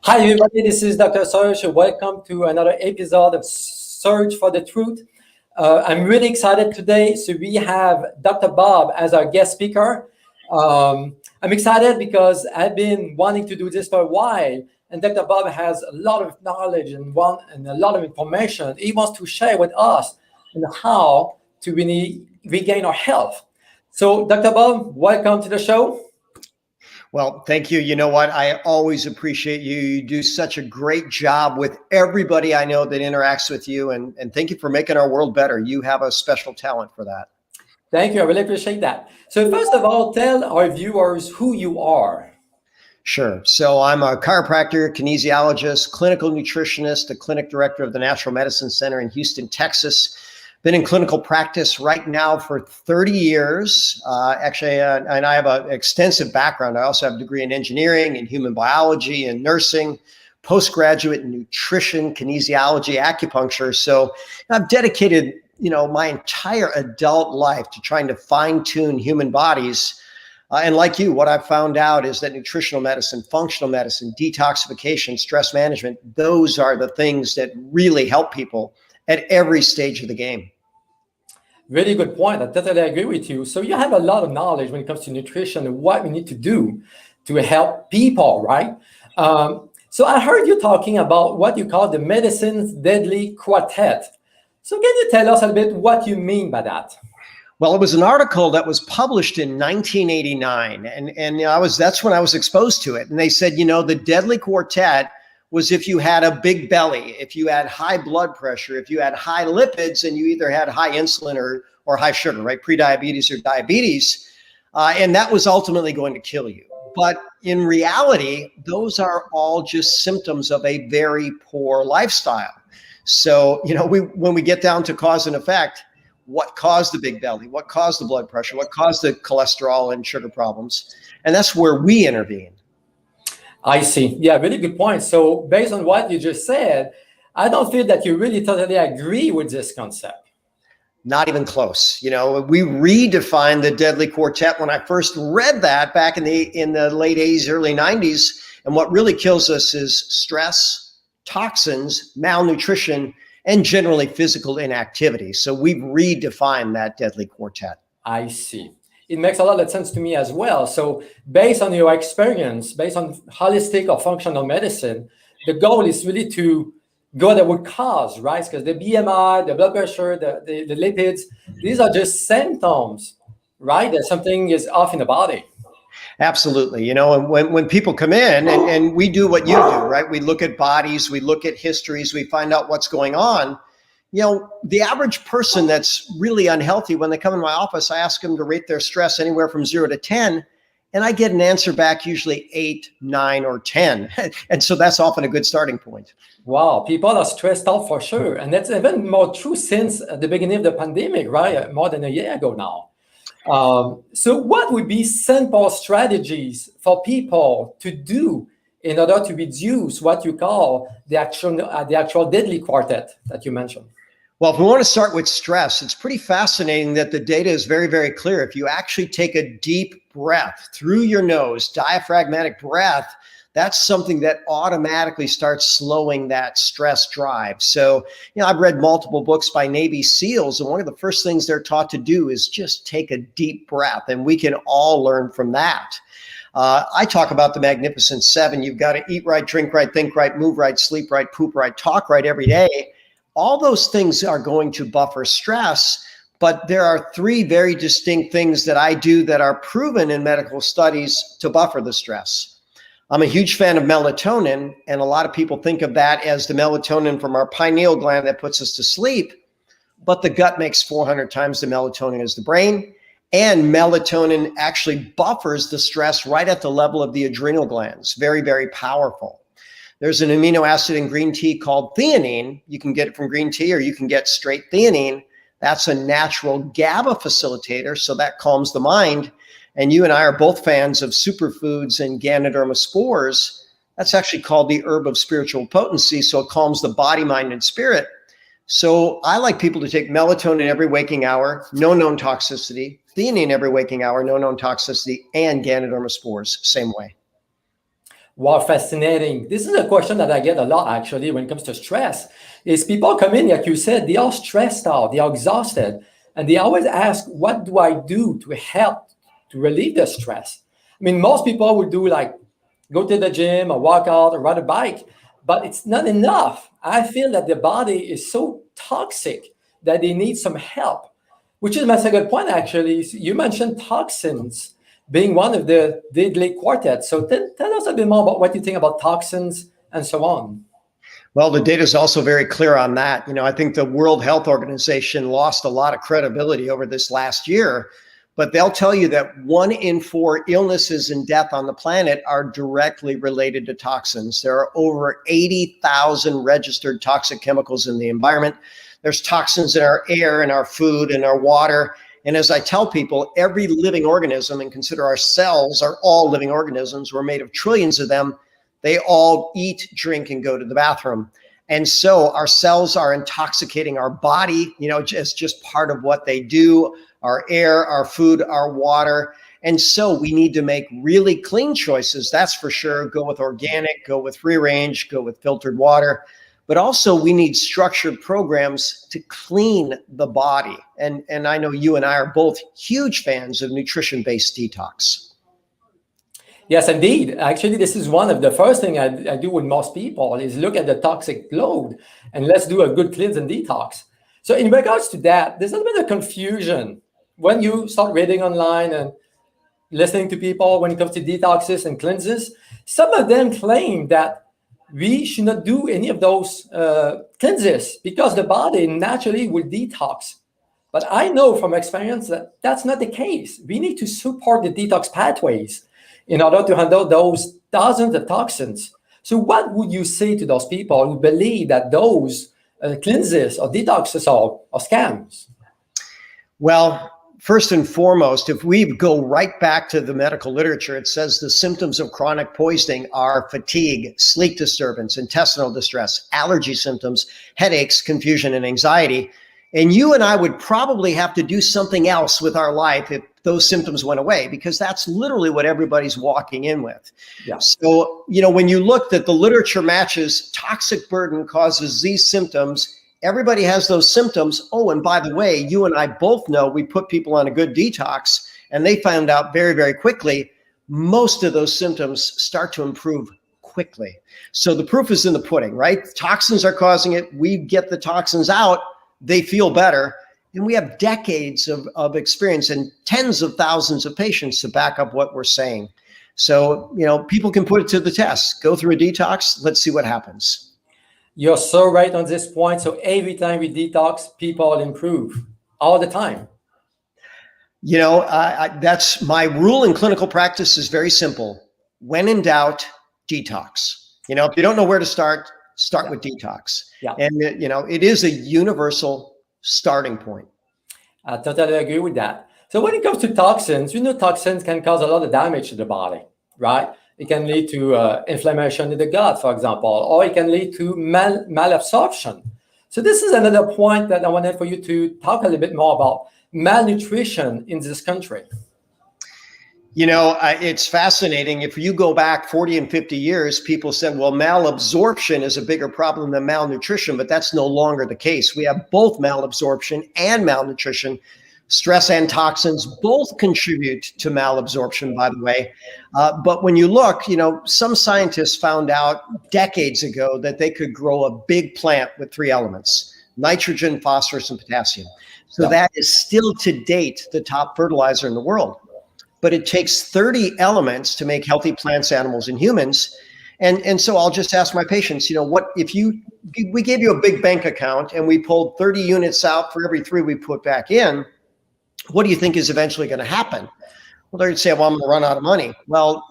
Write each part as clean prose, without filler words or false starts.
Hi, everybody. This is Dr. Search. Welcome to another episode of Search for the Truth. I'm really excited today. So we have Dr. Bob as our guest speaker. I'm excited because I've been wanting to do this for a while, and Dr. Bob has a lot of knowledge and a lot of information he wants to share with us on how to really regain our health. So, Dr. Bob, welcome to the show. Well, thank you. You know what? I always appreciate you. You do such a great job with everybody I know that interacts with you. And thank you for making our world better. You have a special talent for that. Thank you. I really appreciate that. So first of all, tell our viewers who you are. Sure. So I'm a chiropractor, kinesiologist, clinical nutritionist, a clinic director of the Natural Medicine Center in Houston, Texas. Been in clinical practice right now for 30 years. And I have an extensive background. I also have a degree in engineering and human biology and nursing, postgraduate in nutrition, kinesiology, acupuncture. So I've dedicated, my entire adult life to trying to fine tune human bodies. And like you, what I've found out is that nutritional medicine, functional medicine, detoxification, stress management, those are the things that really help people at every stage of the game. Really good point. I totally agree with you. So you have a lot of knowledge when it comes to nutrition and what we need to do to help people, right? So I heard you talking about what you call the medicine's deadly quartet. So can you tell us a bit what you mean by that? Well, it was an article that was published in 1989, and that's when I was exposed to it. And they said, the deadly quartet was if you had a big belly, if you had high blood pressure, if you had high lipids, and you either had high insulin or high sugar, right? Prediabetes or diabetes. And that was ultimately going to kill you. But in reality, those are all just symptoms of a very poor lifestyle. So, when we get down to cause and effect, what caused the big belly? What caused the blood pressure? What caused the cholesterol and sugar problems? And that's where we intervene. I see. Yeah, really good point. So based on what you just said, I don't feel that you really totally agree with this concept. Not even close. We redefined the deadly quartet when I first read that back in the late 80s, early 90s. And what really kills us is stress, toxins, malnutrition, and generally physical inactivity. So we've redefined that deadly quartet. I see. It makes a lot of sense to me as well. So based on your experience, based on holistic or functional medicine, the goal is really to go at the root cause, right? Because the BMI, the blood pressure, the lipids, these are just symptoms, right? That something is off in the body. Absolutely. And when people come in and we do what you do, right? We look at bodies, we look at histories, we find out what's going on. The average person that's really unhealthy, when they come in my office, I ask them to rate their stress anywhere from 0 to 10, and I get an answer back usually 8, 9, or 10. And so that's often a good starting point. Wow, people are stressed out for sure. And that's even more true since the beginning of the pandemic, right? More than a year ago now. So what would be simple strategies for people to do in order to reduce what you call the actual deadly quartet that you mentioned? Well, if we want to start with stress, it's pretty fascinating that the data is very, very clear. If you actually take a deep breath through your nose, diaphragmatic breath, that's something that automatically starts slowing that stress drive. So, I've read multiple books by Navy SEALs, and one of the first things they're taught to do is just take a deep breath, and we can all learn from that. I talk about the Magnificent Seven. You've got to eat right, drink right, think right, move right, sleep right, poop right, talk right every day. All those things are going to buffer stress, but there are 3 very distinct things that I do that are proven in medical studies to buffer the stress. I'm a huge fan of melatonin, and a lot of people think of that as the melatonin from our pineal gland that puts us to sleep, but the gut makes 400 times the melatonin as the brain, and melatonin actually buffers the stress right at the level of the adrenal glands. Very, very powerful. There's an amino acid in green tea called theanine. You can get it from green tea, or you can get straight theanine. That's a natural GABA facilitator, so that calms the mind. And you and I are both fans of superfoods and Ganoderma spores. That's actually called the herb of spiritual potency, so it calms the body, mind, and spirit. So I like people to take melatonin every waking hour, no known toxicity, theanine every waking hour, no known toxicity, and Ganoderma spores, same way. Wow, fascinating. This is a question that I get a lot actually when it comes to stress. Is people come in, like you said, they are stressed out, they are exhausted, and they always ask, what do I do to help to relieve the stress? I mean, most people would do like go to the gym or work out or ride a bike, but it's not enough. I feel that the body is so toxic that they need some help, which is my second point actually. You mentioned toxins being one of the deadly quartets. So tell us a bit more about what you think about toxins and so on. Well, the data is also very clear on that. I think the World Health Organization lost a lot of credibility over this last year, but they'll tell you that 1 in 4 illnesses and death on the planet are directly related to toxins. There are over 80,000 registered toxic chemicals in the environment. There's toxins in our air, in our food, in our water. And as I tell people, every living organism, and consider our cells are all living organisms, we're made of trillions of them. They all eat, drink, and go to the bathroom. And so our cells are intoxicating our body, as just part of what they do, our air, our food, our water. And so we need to make really clean choices, that's for sure. Go with organic, go with free range, go with filtered water. But also we need structured programs to clean the body. And I know you and I are both huge fans of nutrition-based detox. Yes, indeed. Actually, this is one of the first things I do with most people is look at the toxic load and let's do a good cleanse and detox. So in regards to that, there's a little bit of confusion when you start reading online and listening to people when it comes to detoxes and cleanses. Some of them claim that we should not do any of those cleanses because the body naturally will detox. But I know from experience that that's not the case. We need to support the detox pathways in order to handle those thousands of toxins. So what would you say to those people who believe that those cleanses or detoxes are scams? Well, first and foremost, if we go right back to the medical literature, it says the symptoms of chronic poisoning are fatigue, sleep disturbance, intestinal distress, allergy symptoms, headaches, confusion, and anxiety. And you and I would probably have to do something else with our life if those symptoms went away, because that's literally what everybody's walking in with. Yeah. So, when you look that the literature matches toxic burden causes these symptoms, everybody has those symptoms. Oh, and by the way, you and I both know we put people on a good detox and they found out very, very quickly, most of those symptoms start to improve quickly. So the proof is in the pudding, right? Toxins are causing it. We get the toxins out. They feel better. And we have decades of experience and tens of thousands of patients to back up what we're saying. So, people can put it to the test. Go through a detox. Let's see what happens. You're so right on this point. So every time we detox, people improve all the time. That's my rule in clinical practice is very simple. When in doubt, detox. If you don't know where to start with detox. Yeah. And, it is a universal starting point. I totally agree with that. So when it comes to toxins, toxins can cause a lot of damage to the body, right? It can lead to inflammation in the gut, for example, or it can lead to malabsorption. So this is another point that I wanted for you to talk a little bit more about malnutrition in this country. It's fascinating. If you go back 40 and 50 years, people said, well, malabsorption is a bigger problem than malnutrition, but that's no longer the case. We have both malabsorption and malnutrition. Stress and toxins both contribute to malabsorption, by the way. But when you look, some scientists found out decades ago that they could grow a big plant with 3 elements: nitrogen, phosphorus, and potassium. So that is still to date the top fertilizer in the world. But it takes 30 elements to make healthy plants, animals, and humans. And so I'll just ask my patients, what if we gave you a big bank account and we pulled 30 units out for every 3 we put back in, what do you think is eventually going to happen? Well, they'd say, well, I'm going to run out of money. Well,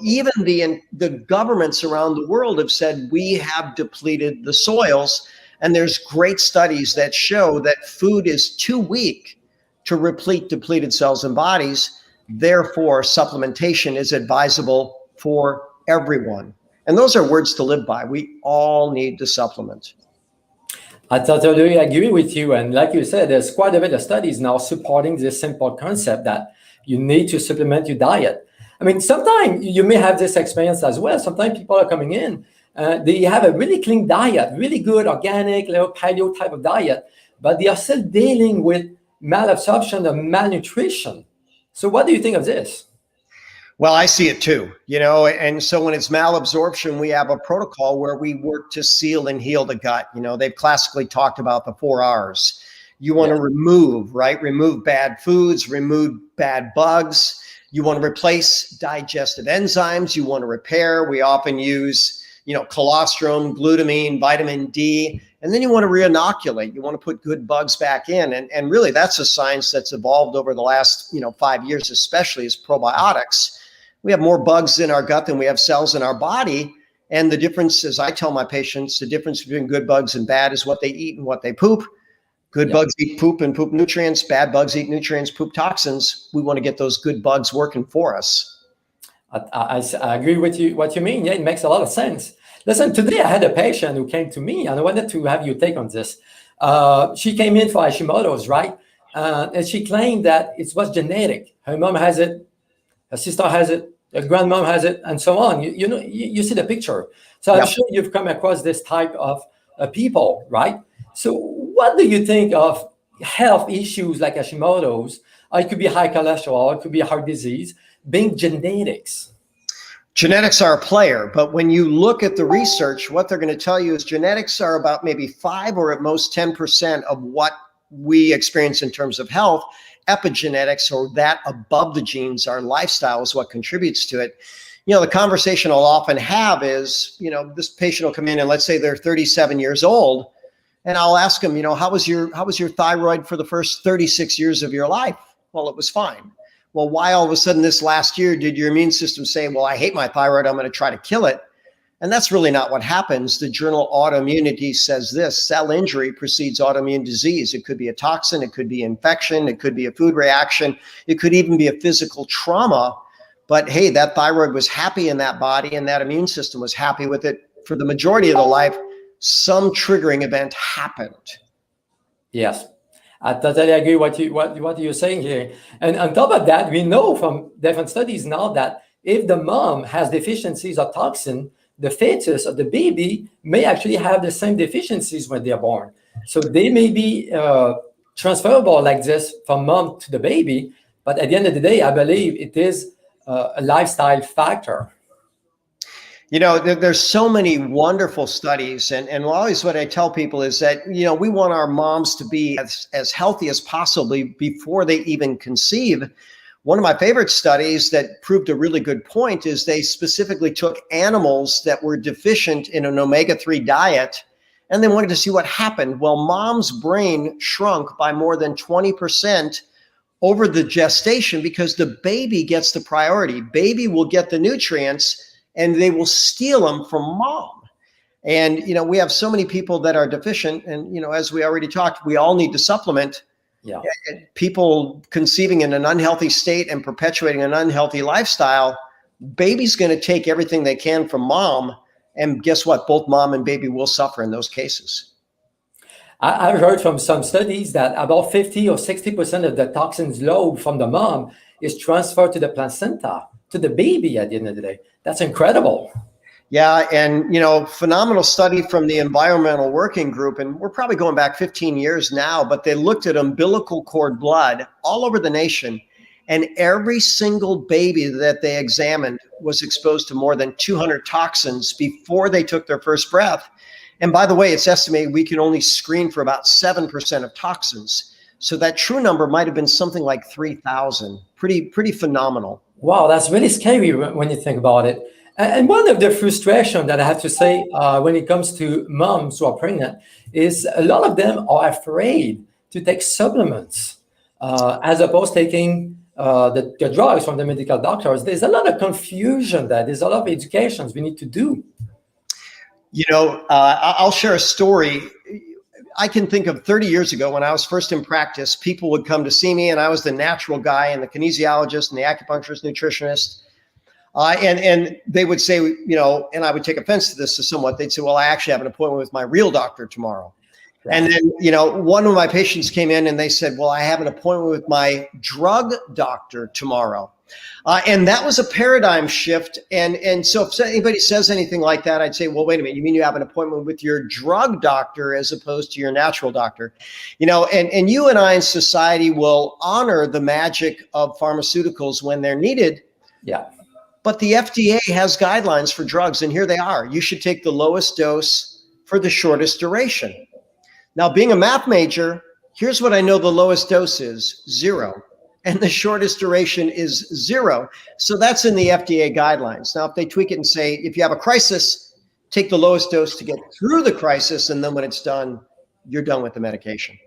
even the governments around the world have said we have depleted the soils. And there's great studies that show that food is too weak to replete depleted cells and bodies. Therefore, supplementation is advisable for everyone. And those are words to live by. We all need to supplement. I totally agree with you. And like you said, there's quite a bit of studies now supporting this simple concept that you need to supplement your diet. I mean, sometimes you may have this experience as well. Sometimes people are coming in, they have a really clean diet, really good organic, paleo type of diet, but they are still dealing with malabsorption or malnutrition. So what do you think of this? Well, I see it too, you know, and so when it's malabsorption, we have a protocol where we work to seal and heal the gut. You know, they've classically talked about the 4 R's. You want to remove, right? Remove bad foods, remove bad bugs. You want to replace digestive enzymes. You want to repair. We often use, you know, colostrum, glutamine, vitamin D, and then you want to reinoculate. You want to put good bugs back in. And really that's a science that's evolved over the last, 5 years, especially as probiotics. We have more bugs in our gut than we have cells in our body. And the difference, as I tell my patients, the difference between good bugs and bad is what they eat and what they poop. Good bugs eat poop and poop nutrients. Bad bugs eat nutrients, poop toxins. We want to get those good bugs working for us. I agree with you, what you mean. Yeah, it makes a lot of sense. Listen, today I had a patient who came to me, and I wanted to have your take on this. She came in for Hashimoto's, right? And she claimed that it was genetic. Her mom has it, her sister has it, her grandmom has it, and so on. You see the picture. So I'm sure you've come across this type of people, right? So what do you think of health issues like Hashimoto's? Or it could be high cholesterol, it could be heart disease, being genetics. Genetics are a player, but when you look at the research, what they're going to tell you is genetics are about maybe 5 or at most 10% of what we experience in terms of health. Epigenetics, or that above the genes, our lifestyle is what contributes to it. You know, the conversation I'll often have is, this patient will come in and let's say they're 37 years old, and I'll ask them, how was your thyroid for the first 36 years of your life? Well, it was fine. Well, why all of a sudden this last year did your immune system say, well, I hate my thyroid, I'm going to try to kill it? And that's really not what happens. The journal Autoimmunity says this: cell injury precedes autoimmune disease. It could be a toxin, it could be infection, it could be a food reaction, it could even be a physical trauma. But hey, that thyroid was happy in that body and that immune system was happy with it for the majority of the life. Some triggering event happened. Yes, I totally agree what you're saying here. And on top of that, we know from different studies now that if the mom has deficiencies of toxin, the fetus or the baby may actually have the same deficiencies when they're born. So they may be transferable like this from mom to the baby. But at the end of the day, I believe it is a lifestyle factor. There's so many wonderful studies, and always what I tell people is that, we want our moms to be as healthy as possible before they even conceive. One of my favorite studies that proved a really good point is they specifically took animals that were deficient in an omega-3 diet, and they wanted to see what happened. Well, mom's brain shrunk by more than 20% over the gestation because the baby gets the priority. Baby will get the nutrients, and they will steal them from mom. And, we have so many people that are deficient. And, as we already talked, we all need to supplement. Yeah. People conceiving in an unhealthy state and perpetuating an unhealthy lifestyle, baby's going to take everything they can from mom. And guess what? Both mom and baby will suffer in those cases. I've heard from some studies that about 50 or 60% of the toxins load from the mom is transferred to the placenta, to the baby at the end of the day. That's incredible. Yeah, and phenomenal study from the Environmental Working Group, and we're probably going back 15 years now, but they looked at umbilical cord blood all over the nation, and every single baby that they examined was exposed to more than 200 toxins before they took their first breath. And by the way, it's estimated we can only screen for about 7% of toxins. So that true number might have been something like 3,000. Pretty phenomenal. Wow, that's really scary when you think about it. And one of the frustration that I have to say when it comes to moms who are pregnant is a lot of them are afraid to take supplements as opposed to taking the drugs from the medical doctors. There's a lot of confusion there. There's a lot of educations we need to do. I'll share a story. I can think of 30 years ago when I was first in practice, people would come to see me and I was the natural guy and the kinesiologist and the acupuncturist, nutritionist. And they would say, and I would take offense to this somewhat. They'd say, well, I actually have an appointment with my real doctor tomorrow. And then, you know, one of my patients came in and they said, well, I have an appointment with my drug doctor tomorrow. And that was a paradigm shift. And so if anybody says anything like that, I'd say, well, wait a minute, you mean you have an appointment with your drug doctor as opposed to your natural doctor? You know, and you and I in society will honor the magic of pharmaceuticals when they're needed. Yeah. But the FDA has guidelines for drugs, and here they are. You should take the lowest dose for the shortest duration. Now, being a math major, here's what I know the lowest dose is, 0. And the shortest duration is 0. So that's in the FDA guidelines. Now, if they tweak it and say, if you have a crisis, take the lowest dose to get through the crisis, and then when it's done, you're done with the medication.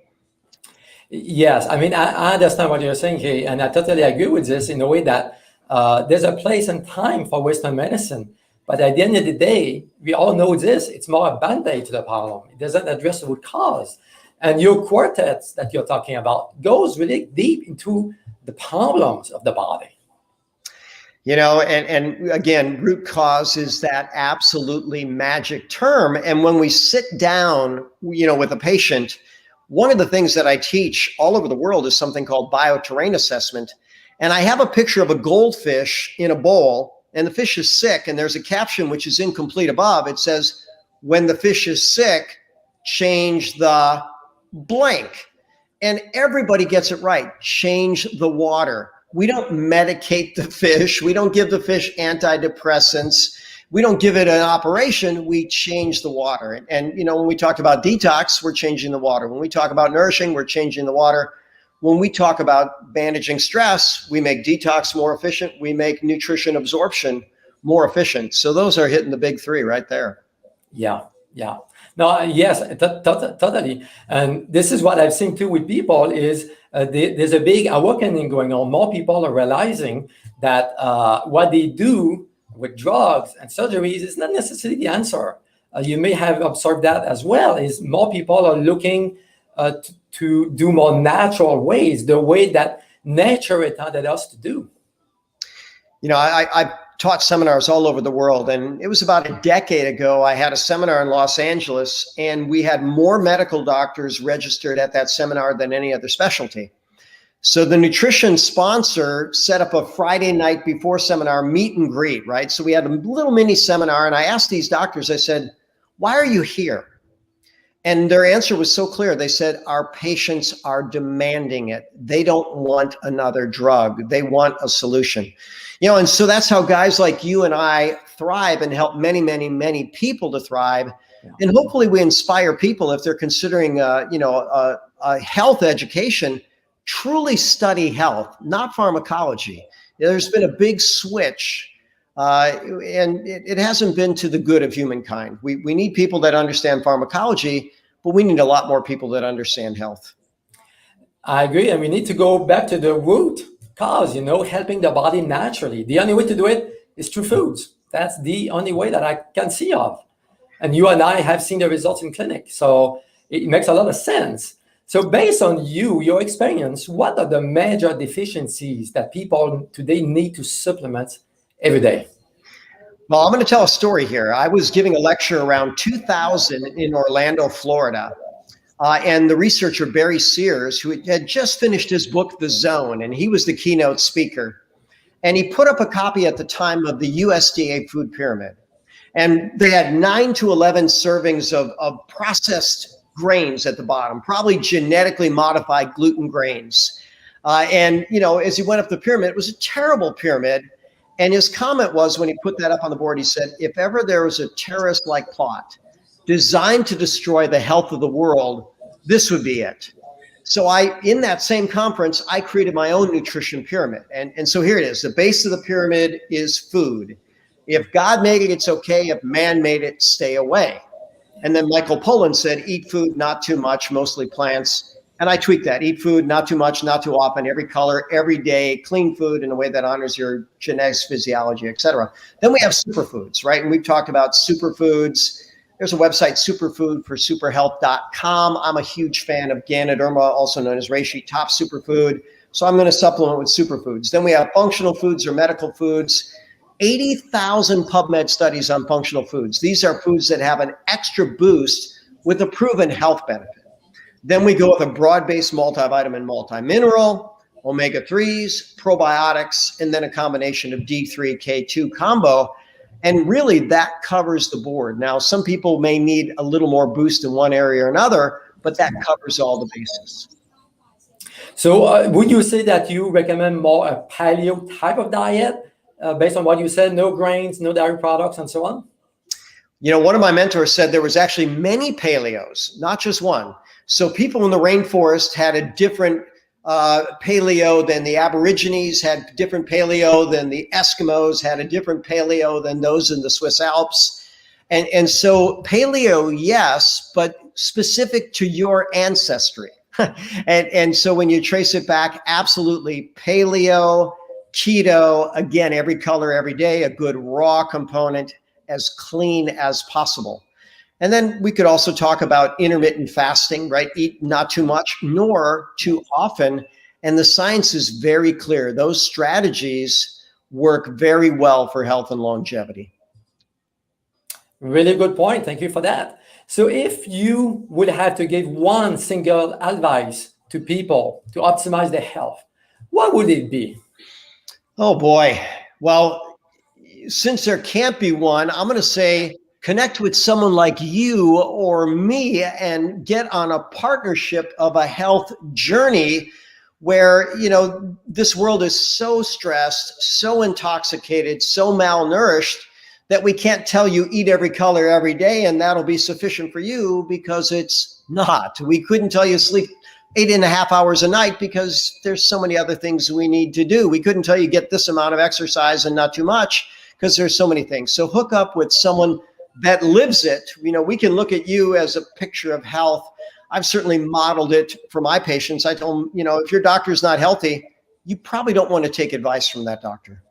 Yes, I mean, I understand what you're saying here, and I totally agree with this in a way that there's a place and time for Western medicine. But at the end of the day, we all know this, it's more a band-aid to the problem. It doesn't address the root cause. And your quartets that you're talking about goes really deep into the problems of the body. You know, and again, root cause is that absolutely magic term. And when we sit down, you know, with a patient, one of the things that I teach all over the world is something called Bioterrain Assessment. And I have a picture of a goldfish in a bowl, and the fish is sick, and there's a caption which is incomplete above. It says, when the fish is sick, change the blank. And everybody gets it right. Change the water. We don't medicate the fish. We don't give the fish antidepressants. We don't give it an operation. We change the water. And you know, when we talk about detox, we're changing the water. When we talk about nourishing, we're changing the water. When we talk about managing stress, we make detox more efficient. We make nutrition absorption more efficient. So those are hitting the big 3 right there. Yeah, yeah. No, yes, totally. And this is what I've seen too with people is there's a big awakening going on. More people are realizing that what they do with drugs and surgeries is not necessarily the answer. You may have observed that as well, is more people are looking to do more natural ways, the way that nature intended us to do. You know, I taught seminars all over the world, and it was about a decade ago. I had a seminar in Los Angeles, and we had more medical doctors registered at that seminar than any other specialty. So the nutrition sponsor set up a Friday night before seminar meet and greet, right? So we had a little mini seminar, and I asked these doctors, I said, why are you here? And their answer was so clear. They said, our patients are demanding it. They don't want another drug. They want a solution. You know, and so that's how guys like you and I thrive and help many, many, many people to thrive. Yeah. And hopefully we inspire people if they're considering, a health education, truly study health, not pharmacology. There's been a big switch. And it hasn't been to the good of humankind. We need people that understand pharmacology, but we need a lot more people that understand health. I agree. And we need to go back to the root cause, helping the body naturally. The only way to do it is through foods. That's the only way that I can see of. And you and I have seen the results in clinic. So it makes a lot of sense. So based on your experience, what are the major deficiencies that people today need to supplement every day? Well, I'm going to tell a story here. I was giving a lecture around 2000 in Orlando, Florida. And the researcher, Barry Sears, who had just finished his book, The Zone, and he was the keynote speaker. And he put up a copy at the time of the USDA food pyramid. And they had 9 to 11 servings of processed grains at the bottom, probably genetically modified gluten grains. And, as he went up the pyramid, it was a terrible pyramid. And his comment was, when he put that up on the board, he said, if ever there was a terrorist-like plot designed to destroy the health of the world, this would be it. So in that same conference, I created my own nutrition pyramid. And so here it is. The base of the pyramid is food. If God made it, it's okay. If man made it, stay away. And then Michael Pollan said, eat food, not too much, mostly plants. And I tweaked that. Eat food, not too much, not too often, every color, every day, clean food in a way that honors your genetics, physiology, et cetera. Then we have superfoods, right? And we've talked about superfoods. There's a website, superfoodforsuperhealth.com. I'm a huge fan of Ganoderma, also known as reishi, top superfood. So I'm going to supplement with superfoods. Then we have functional foods or medical foods. 80,000 PubMed studies on functional foods. These are foods that have an extra boost with a proven health benefit. Then we go with a broad-based multivitamin, multi-mineral, omega-3s, probiotics, and then a combination of D3, K2 combo. And really that covers the board. Now, some people may need a little more boost in one area or another, but that covers all the bases. So would you say that you recommend more a paleo type of diet based on what you said, no grains, no dairy products, and so on? You know, one of my mentors said there was actually many paleos, not just one. So people in the rainforest had a different paleo than the Aborigines, had different paleo than the Eskimos, had a different paleo than those in the Swiss Alps. And so paleo, yes, but specific to your ancestry. and so when you trace it back, absolutely paleo, keto, again, every color, every day, a good raw component, as clean as possible. And then we could also talk about intermittent fasting, right? Eat not too much, nor too often. And the science is very clear. Those strategies work very well for health and longevity. Really good point. Thank you for that. So if you would have to give one single advice to people to optimize their health, what would it be? Oh boy. Well, since there can't be one, I'm going to say connect with someone like you or me and get on a partnership of a health journey where, you know, this world is so stressed, so intoxicated, so malnourished that we can't tell you eat every color every day and that'll be sufficient for you, because it's not. We couldn't tell you sleep 8.5 hours a night because there's so many other things we need to do. We couldn't tell you get this amount of exercise and not too much because there's so many things. So hook up with someone that lives it. You know, we can look at you as a picture of health. I've certainly modeled it for my patients. I told them, you know, if your doctor's not healthy, you probably don't want to take advice from that doctor.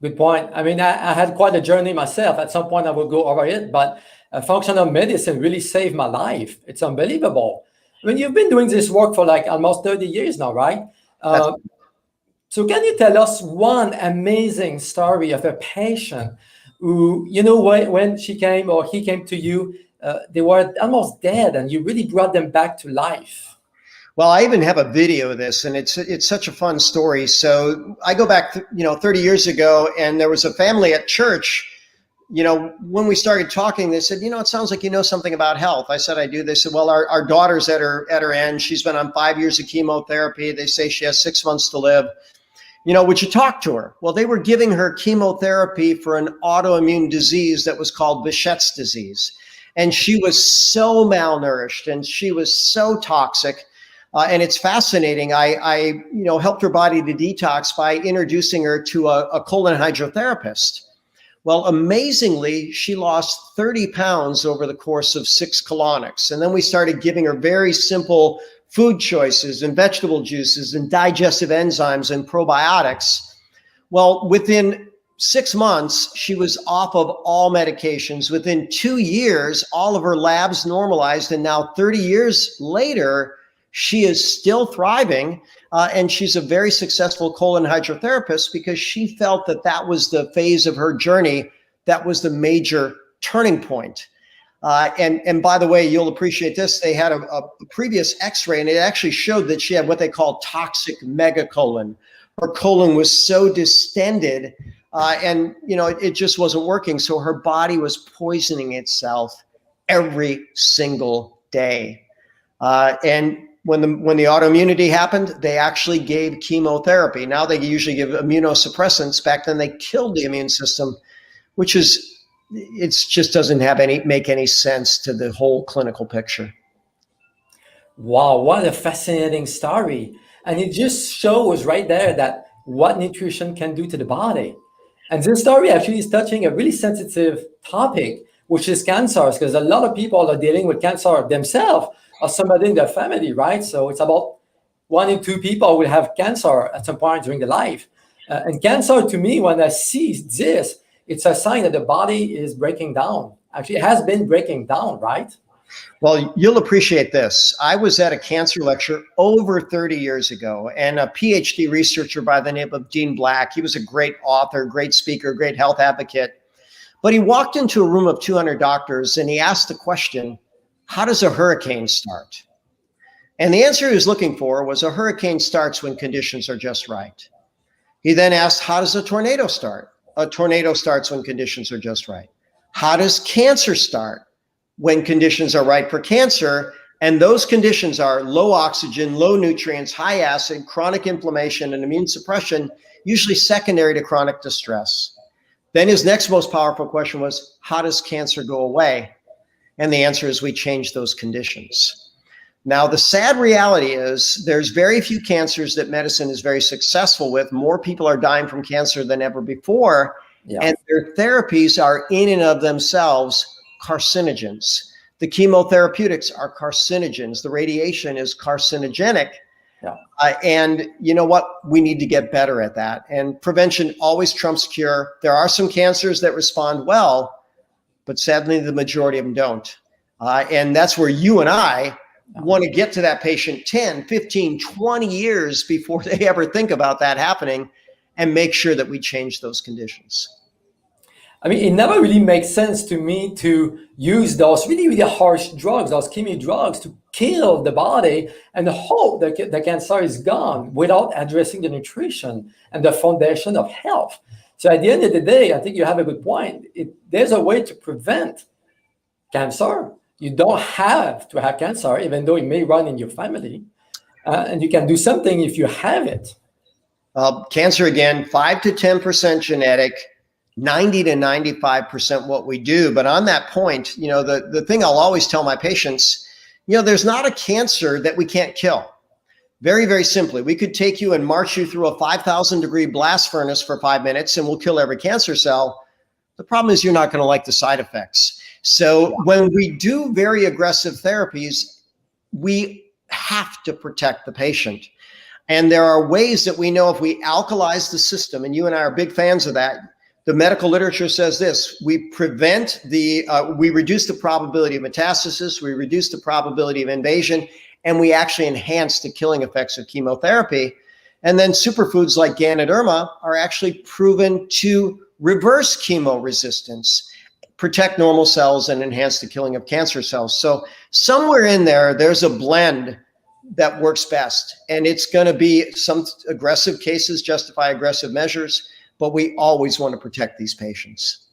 Good point. I mean, I had quite a journey myself. At some point I will go over it, but functional medicine really saved my life. It's unbelievable. I mean, you've been doing this work for like almost 30 years now, right? So can you tell us one amazing story of a patient who, you know, when she came or he came to you, they were almost dead and you really brought them back to life? Well, I even have a video of this, and it's such a fun story. So I go back, 30 years ago, and there was a family at church. You know, when we started talking, they said, it sounds like you know something about health. I said, I do. They said, well, our daughter's at her end. She's been on 5 years of chemotherapy. They say she has 6 months to live. Would you talk to her? Well, they were giving her chemotherapy for an autoimmune disease that was called Behçet's disease. And she was so malnourished and she was so toxic. And it's fascinating. I helped her body to detox by introducing her to a colon hydrotherapist. Well, amazingly, she lost 30 pounds over the course of 6 colonics. And then we started giving her very simple food choices and vegetable juices and digestive enzymes and probiotics. Well, within 6 months, she was off of all medications. Within 2 years, all of her labs normalized. And now 30 years later, she is still thriving, and she's a very successful colon hydrotherapist because she felt that was the phase of her journey that was the major turning point. And by the way, you'll appreciate this. They had a previous x-ray, and it actually showed that she had what they call toxic megacolon. Her colon was so distended, and it just wasn't working. So her body was poisoning itself every single day. And when the autoimmunity happened, they actually gave chemotherapy. Now they usually give immunosuppressants. Back then they killed the immune system, it just doesn't make any sense to the whole clinical picture. Wow, what a fascinating story. And it just shows right there that what nutrition can do to the body. And this story actually is touching a really sensitive topic, which is cancers, because a lot of people are dealing with cancer themselves or somebody in their family, right? So it's about 1 in 2 people will have cancer at some point during their life. And cancer, to me, when I see this, it's a sign that the body is breaking down. Actually, it has been breaking down, right? Well, you'll appreciate this. I was at a cancer lecture over 30 years ago, and a PhD researcher by the name of Dean Black, he was a great author, great speaker, great health advocate. But he walked into a room of 200 doctors and he asked the question, how does a hurricane start? And the answer he was looking for was a hurricane starts when conditions are just right. He then asked, how does a tornado start? A tornado starts when conditions are just right. How does cancer start? When conditions are right for cancer. And those conditions are low oxygen, low nutrients, high acid, chronic inflammation, and immune suppression, usually secondary to chronic distress. Then his next most powerful question was, how does cancer go away? And the answer is we change those conditions. Now, the sad reality is there's very few cancers that medicine is very successful with. More people are dying from cancer than ever before. Yeah. And their therapies are in and of themselves carcinogens. The chemotherapeutics are carcinogens. The radiation is carcinogenic. Yeah. And you know what? We need to get better at that. And prevention always trumps cure. There are some cancers that respond well, but sadly, the majority of them don't. And that's where you and I want to get to that patient 10, 15, 20 years before they ever think about that happening and make sure that we change those conditions. I mean, it never really makes sense to me to use those really, really harsh drugs, those chemo drugs, to kill the body and hope that the cancer is gone without addressing the nutrition and the foundation of health. So at the end of the day, I think you have a good point. There's a way to prevent cancer. You don't have to have cancer, even though it may run in your family. And you can do something if you have it. Cancer, again, 5 to 10% genetic, 90 to 95% what we do. But on that point, you know, the thing I'll always tell my patients, you know, there's not a cancer that we can't kill. Very, very simply, we could take you and march you through a 5,000 degree blast furnace for 5 minutes and we'll kill every cancer cell. The problem is you're not going to like the side effects. So when we do very aggressive therapies, we have to protect the patient. And there are ways that we know if we alkalize the system, and you and I are big fans of that. The medical literature says this: we reduce the probability of metastasis, we reduce the probability of invasion, and we actually enhance the killing effects of chemotherapy. And then superfoods like Ganoderma are actually proven to reverse chemo resistance, protect normal cells, and enhance the killing of cancer cells. So somewhere in there, there's a blend that works best. And it's going to be some aggressive cases justify aggressive measures, but we always want to protect these patients.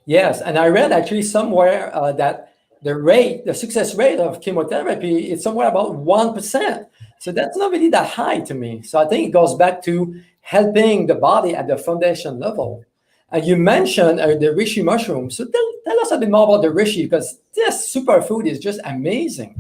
Yes, and I read actually somewhere that the success rate of chemotherapy is somewhere about 1%. So that's not really that high to me. So I think it goes back to helping the body at the foundation level. You mentioned the reishi mushroom. So tell us a bit more about the reishi, because this superfood is just amazing.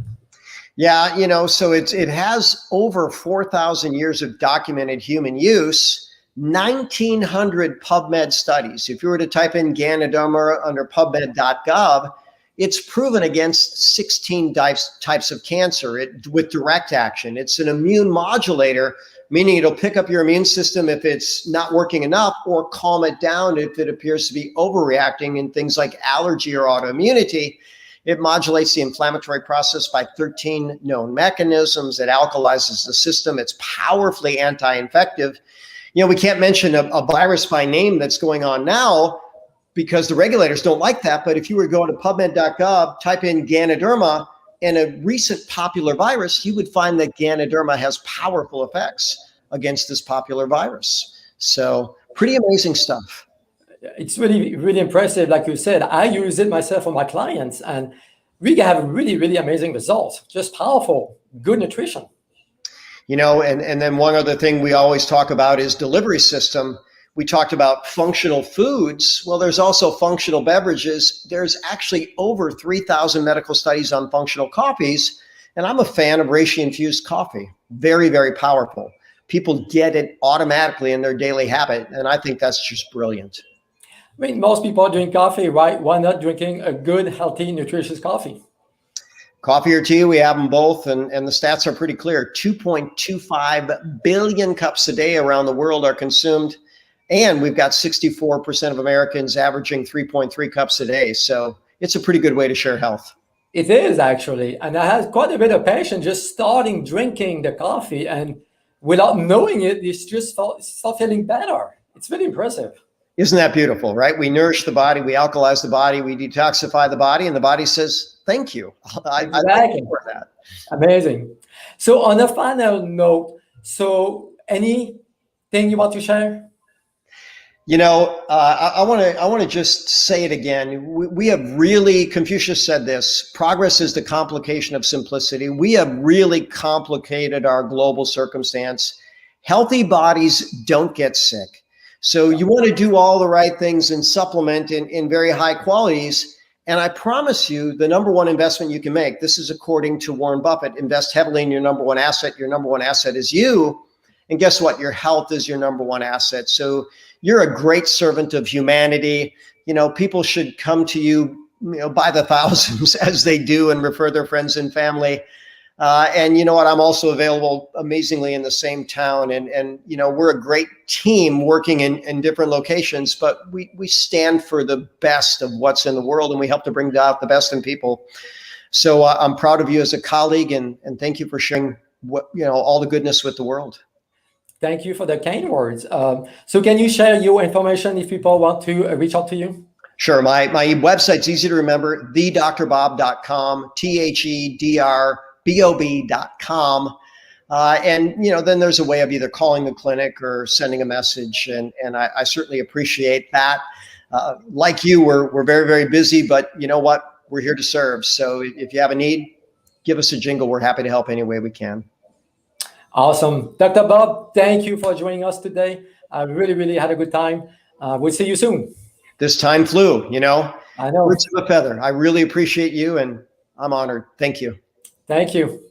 Yeah, you know, so it has over 4,000 years of documented human use. 1,900 PubMed studies. If you were to type in Ganoderma under PubMed.gov, it's proven against 16 types of cancer with direct action. It's an immune modulator, meaning it'll pick up your immune system if it's not working enough, or calm it down if it appears to be overreacting in things like allergy or autoimmunity. It modulates the inflammatory process by 13 known mechanisms. It alkalizes the system. It's powerfully anti-infective. You know, we can't mention a virus by name that's going on now because the regulators don't like that. But if you were to go to PubMed.gov, type in Ganoderma and a recent popular virus, you would find that Ganoderma has powerful effects against this popular virus. So pretty amazing stuff. It's really, really impressive. Like you said, I use it myself for my clients, and we have really, really amazing results. Just powerful, good nutrition. You know, and then one other thing we always talk about is delivery system. We talked about functional foods. Well, there's also functional beverages. There's actually over 3,000 medical studies on functional coffees. And I'm a fan of reishi-infused coffee. Very, very powerful. People get it automatically in their daily habit. And I think that's just brilliant. I mean, most people drink coffee, right? Why not drinking a good, healthy, nutritious coffee? Coffee or tea, we have them both, and the stats are pretty clear. 2.25 billion cups a day around the world are consumed, and we've got 64% of Americans averaging 3.3 cups a day. So it's a pretty good way to share health. It is, actually. And I had quite a bit of patients just starting drinking the coffee, and without knowing it, it's just start feeling better. It's really impressive. Isn't that beautiful, right? We nourish the body, we alkalize the body, we detoxify the body, and the body says, thank you. I thank you for that. Amazing. So on a final note, so anything you want to share? You know, I want to just say it again. We have really, Confucius said this, progress is the complication of simplicity. We have really complicated our global circumstance. Healthy bodies don't get sick. So you want to do all the right things and supplement in very high qualities. And I promise you, the number one investment you can make, this is according to Warren Buffett, invest heavily in your number one asset. Your number one asset is you. And guess what? Your health is your number one asset. So you're a great servant of humanity. You know, people should come to you, by the thousands as they do, and refer their friends and family. And you know what? I'm also available amazingly in the same town. And you know, we're a great team working in different locations, but we stand for the best of what's in the world, and we help to bring out the best in people. So I'm proud of you as a colleague, and thank you for sharing all the goodness with the world. Thank you for the kind words. So can you share your information if people want to reach out to you? Sure. My website's easy to remember, thedrbob.com, THEDRBOB.com. And, then there's a way of either calling the clinic or sending a message. And I certainly appreciate that. Like you, we're very, very busy, but you know what? We're here to serve. So if you have a need, give us a jingle. We're happy to help any way we can. Awesome. Dr. Bob, thank you for joining us today. I really, really had a good time. We'll see you soon. This time flew, I know. Birds of a feather. I really appreciate you, and I'm honored. Thank you. Thank you.